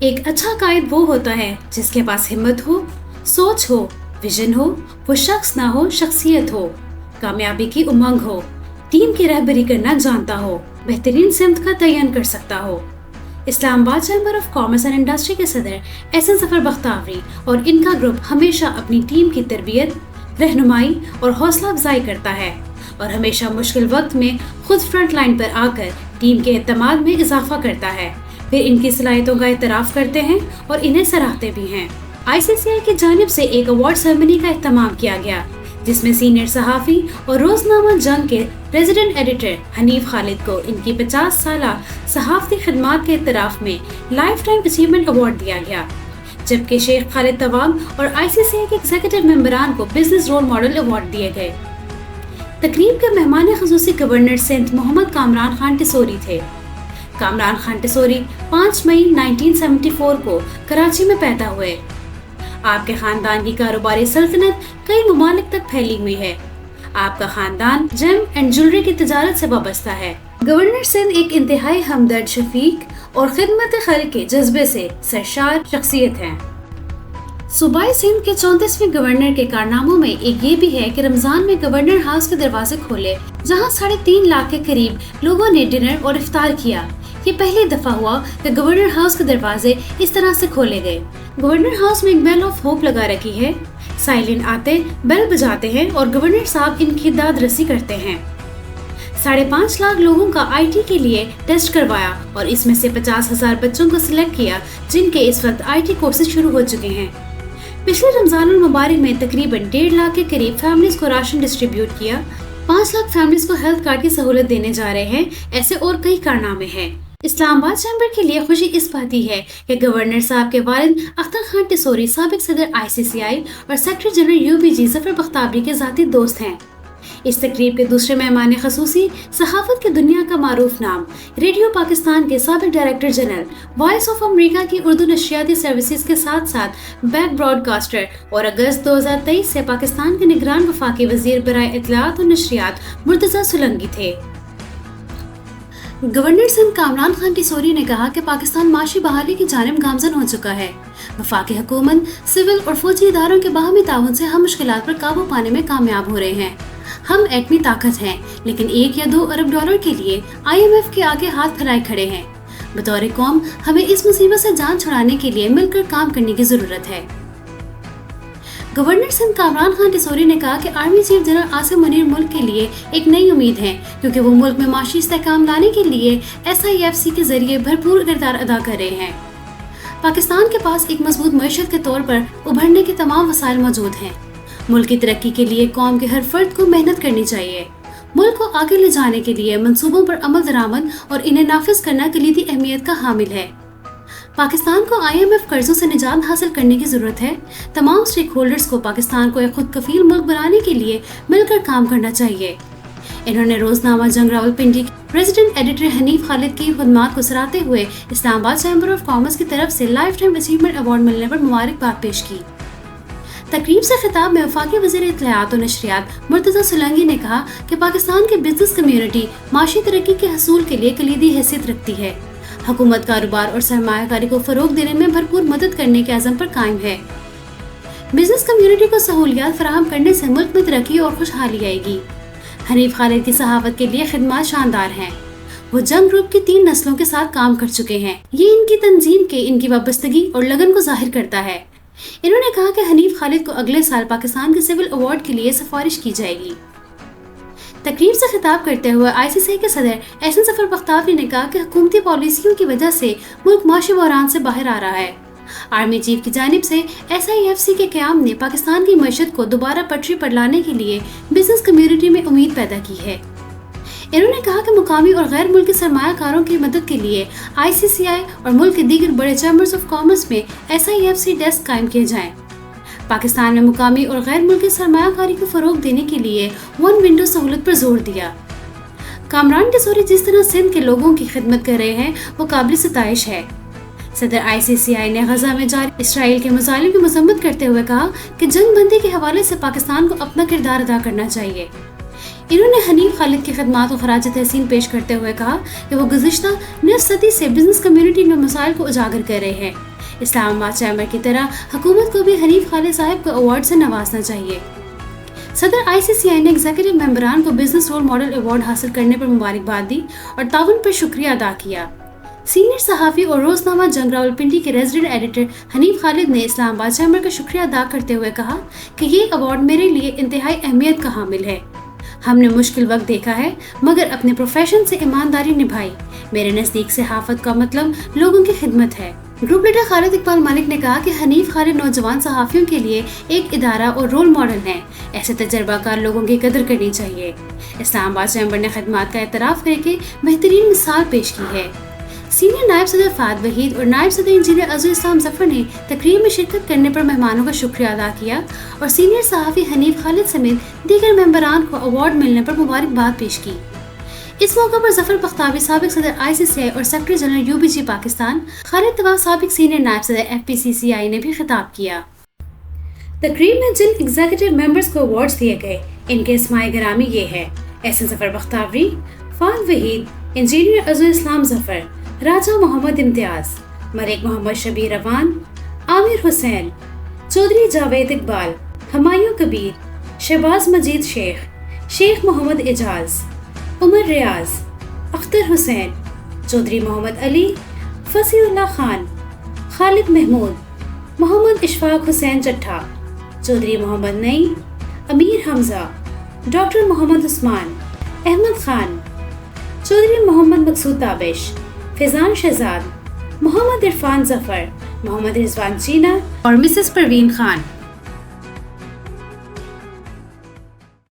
ایک اچھا قائد وہ ہوتا ہے جس کے پاس ہمت ہو، سوچ ہو، ویژن ہو، وہ شخص نہ ہو شخصیت ہو، کامیابی کی امنگ ہو، ٹیم کی رہبری کرنا جانتا ہو، بہترین سمت کا تعین کر سکتا ہو۔ اسلام آباد chamber of commerce and industry کے صدر احسن ظفر بختیاری اور ان کا گروپ ہمیشہ اپنی ٹیم کی تربیت، رہنمائی اور حوصلہ افزائی کرتا ہے اور ہمیشہ مشکل وقت میں خود فرنٹ لائن پر آ کر ٹیم کے اعتماد میں اضافہ کرتا ہے، پھر ان کی صلاحیتوں کا اعتراف کرتے ہیں اور انہیں سراہتے بھی ہیں۔ ICCI کی جانب سے ایک ایوارڈ سرمنی کا اہتمام کیا گیا جس میں سینئر صحافی اور روزنامہ جنگ کے ریزیڈنٹ ایڈیٹر حنیف خالد کو ان کی 50 سالہ صحافتی خدمات کے اعتراف میں لائف ٹائم اچیومنٹ ایوارڈ دیا گیا، جبکہ شیخ خالد توام اور ICCI کے ایگزیکٹو ممبران کو بزنس رول ماڈل ایوارڈ دیے گئے۔ تقریب کے مہمان خصوصی گورنر سندھ محمد کامران خان ٹسوری تھے۔ کامران خان ٹسوری 5 مئی 1974 کو کراچی میں پیدا ہوئے۔ آپ کے خاندان کی کاروباری سلطنت کئی ممالک تک پھیلی ہوئی ہے۔ آپ کا خاندان جیم اینڈ جولری کی تجارت سے وابستہ ہے۔ گورنر سندھ ایک انتہائی ہمدرد، شفیق اور خدمت خلق کے جذبے سے سرشار شخصیت ہیں۔ صوبائی سندھ کے 34ویں گورنر کے کارناموں میں ایک یہ بھی ہے کہ رمضان میں گورنر ہاؤس کے دروازے کھولے، جہاں 3.5 لاکھ کے قریب لوگوں نے ڈنر اور افطار کیا۔ یہ پہلی دفعہ ہوا کہ گورنر ہاؤس کے دروازے اس طرح سے کھولے گئے۔ گورنر ہاؤس میں ایک بیل آف ہوپ لگا رکھی ہے، سائلین آتے بیل بجاتے ہیں اور گورنر صاحب ان کی داد رسی کرتے ہیں۔ 5.5 لاکھ لوگوں کا IT کے لیے ٹیسٹ کروایا اور اس میں سے 50,000 بچوں کو سلیکٹ کیا جن کے اس وقت IT کورسز شروع ہو چکے ہیں۔ پچھلے رمضان المبارک میں تقریباً 1.5 لاکھ کے قریب فیملیز کو راشن ڈسٹریبیوٹ کیا۔ 5 لاکھ فیملیز کو ہیلتھ کارڈ کی سہولت دینے جا رہے ہیں۔ ایسے اور کئی کارنامے ہیں۔ اسلام آباد چیمبر کے لیے خوشی اس بات کی ہے کہ گورنر صاحب کے والد اختر خان ٹسوری سابق صدر ICCI اور سیکرٹری جنرل UBG ظفر بختیاری کے ذاتی دوست ہیں۔ اس تقریب کے دوسرے مہمان خصوصی صحافت کی دنیا کا معروف نام، ریڈیو پاکستان کے سابق director general, voice of America کی اردو نشریاتی سروسز کے ساتھ ساتھ بیک براڈ کاسٹر اور اگست 2023 سے پاکستان کے نگران وفاقی وزیر برائے اطلاعات و نشریات مرتضی سولنگی تھے۔ گورنر سندھ کامران خان ٹسوری نے کہا کہ پاکستان معاشی بحالی کی جانب گامزن ہو چکا ہے۔ وفاقی حکومت سول اور فوجی اداروں کے باہمی تعاون سے ہم مشکلات پر قابو پانے میں کامیاب ہو رہے ہیں۔ ہم ایٹمی طاقت ہیں لیکن 1 یا 2 ارب ڈالر کے لیے IMF کے آگے ہاتھ پھیلائے کھڑے ہیں۔ بطور قوم ہمیں اس مصیبت سے جان چھڑانے کے لیے مل کر کام کرنے کی ضرورت ہے۔ گورنر سندھ کامران خان ٹسوری نے کہا کہ army chief general Asim Munir ملک کے لیے ایک نئی امید ہے، کیونکہ وہ ملک میں معاشی استحکام لانے کے لیے SIFC کے ذریعے بھرپور کردار ادا کر رہے ہیں۔ پاکستان کے پاس ایک مضبوط معیشت کے طور پر ابھرنے کے تمام وسائل موجود ہیں۔ ملک کی ترقی کے لیے قوم کے ہر فرد کو محنت کرنی چاہیے۔ ملک کو آگے لے جانے کے لیے منصوبوں پر عمل درآمد اور انہیں نافذ کرنا کلیدی اہمیت کا حامل ہے۔ پاکستان کو IMF قرضوں سے نجات حاصل کرنے کی ضرورت ہے۔ تمام اسٹیک ہولڈرز کو پاکستان کو ایک خود کفیل ملک بنانے کے لیے مل کر کام کرنا چاہیے۔ انہوں نے روزنامہ جنگ راولپنڈی کے ریزیڈنٹ ایڈیٹر حنیف خالد کی خدمات کو سراہتے ہوئے اسلام آباد چیمبر آف کامرس کی طرف سے لائف ٹائم اچیومنٹ ایوارڈ ملنے پر مبارکباد پیش کی۔ تقریب سے خطاب میں وفاقی وزیر اطلاعات و نشریات مرتضی سولنگی نے کہا کہ پاکستان کی بزنس کمیونٹی معاشی ترقی کے حصول کے لیے کلیدی حیثیت رکھتی ہے۔ حکومت کاروبار اور سرمایہ کاری کو فروغ دینے میں بھرپور مدد کرنے کے عزم پر قائم ہے۔ بزنس کمیونٹی کو سہولیات فراہم کرنے سے ملک میں ترقی اور خوشحالی آئے گی۔ حنیف خالد کی صحافت کے لیے خدمات شاندار ہیں۔ وہ جنگ گروپ کی 3 نسلوں کے ساتھ کام کر چکے ہیں۔ یہ ان کی تنظیم کے ان کی وابستگی اور لگن کو ظاہر کرتا ہے۔ انہوں نے کہا کہ حنیف خالد کو اگلے سال پاکستان کے سول ایوارڈ کے لیے سفارش کی جائے گی۔ تقریب سے خطاب کرتے ہوئے ICCI کے صدر احسن ظفر بختیاری نے کہا کہ حکومتی پالیسیوں کی وجہ سے ملک معاشی بحران سے باہر آ رہا ہے۔ آرمی چیف کی جانب سے SIFC کے قیام نے پاکستان کی معیشت کو دوبارہ پٹری پر لانے کے لیے بزنس کمیونٹی میں امید پیدا کی ہے۔ انہوں نے کہا کہ مقامی اور غیر ملکی سرمایہ کاروں کی مدد کے لیے ICCI اور ملک کے دیگر بڑے چیمبرز آف کامرس میں SIFC ڈیسک قائم کیے جائیں۔ پاکستان میں مقامی اور غیر ملکی سرمایہ کاری کو فروغ دینے کے لیے ون ونڈو سہولت پر زور دیا۔ کامران ٹسوری جس طرح سندھ کے لوگوں کی خدمت کر رہے ہیں وہ قابل ستائش ہے۔ صدر ICCI نے غزہ میں جاری اسرائیل کے مظالم کی مذمت کرتے ہوئے کہا کہ جنگ بندی کے حوالے سے پاکستان کو اپنا کردار ادا کرنا چاہیے۔ انہوں نے حنیف خالد کی خدمات کو خراج تحسین پیش کرتے ہوئے کہا کہ وہ گزشتہ نصف صدی سے بزنس کمیونٹی میں مسائل کو اجاگر کر رہے ہیں۔ اسلام آباد چیمبر کی طرح حکومت کو بھی حنیف خالد صاحب کو ایوارڈ سے نوازنا چاہیے۔ صدر ICCI نے ایگزیکٹو ممبران کو بزنس رول ماڈل ایوارڈ حاصل کرنے پر مبارکباد دی اور تعاون پر شکریہ ادا کیا۔ سینئر صحافی اور روزنامہ جنگ راولپنڈی کے ریزیڈنٹ ایڈیٹر حنیف خالد نے اسلام آباد چیمبر کا شکریہ ادا کرتے ہوئے کہا کہ یہ ایوارڈ میرے لیے انتہائی اہمیت کا حامل ہے۔ ہم نے مشکل وقت دیکھا ہے مگر اپنے پروفیشن سے ایمانداری نبھائی۔ میرے نزدیک صحافت کا مطلب لوگوں کی خدمت ہے۔ گروپ لیڈر خالد اقبال ملک نے کہا کہ حنیف خالد نوجوان صحافیوں کے لیے ایک ادارہ اور رول ماڈل ہیں۔ ایسے تجربہ کار لوگوں کی قدر کرنی چاہیے۔ اسلام آباد چیمبر نے خدمات کا اعتراف کر کے بہترین مثال پیش کی ہے۔ سینئر نائب صدر فہد وحید اور نائب صدر انجینئر عزیز اسلام ظفر نے تقریب میں شرکت کرنے پر مہمانوں کا شکریہ ادا کیا اور سینئر صحافی حنیف خالد سمیت دیگر ممبران کو ایوارڈ ملنے پر مبارکباد پیش کی۔ اس موقع پر ظفر بختاوی سابق صدر ICCI اور سیکرٹری جنرل UBG پاکستان، خالد طواف سابق سینئر نائب صدر FPCCI نے بھی خطاب کیا۔ تقریب میں جن ایگزیکٹو ممبرز کو ایوارڈز دیے گئے ان کے اسماء گرامی یہ ہے: SN ظفر بختاوی، فہد وحید، انجینئر عزیز اسلام ظفر، راجہ محمد امتیاز، ملک محمد شبیر روان، عامر حسین، چودھری جاوید اقبال، ہمایوں کبیر، شہباز مجید شیخ، شیخ محمد اعجاز، عمر ریاض، اختر حسین، چودھری محمد علی، فصیح اللہ خان، خالد محمود، محمد اشفاق حسین چٹھا، چودھری محمد نئی، امیر حمزہ، ڈاکٹر محمد عثمان، احمد خان، چودھری محمد مقصود تابش، فیضان شہزاد، محمد عرفان ظفر، محمد رضوان چینا اور مسز پروین خان۔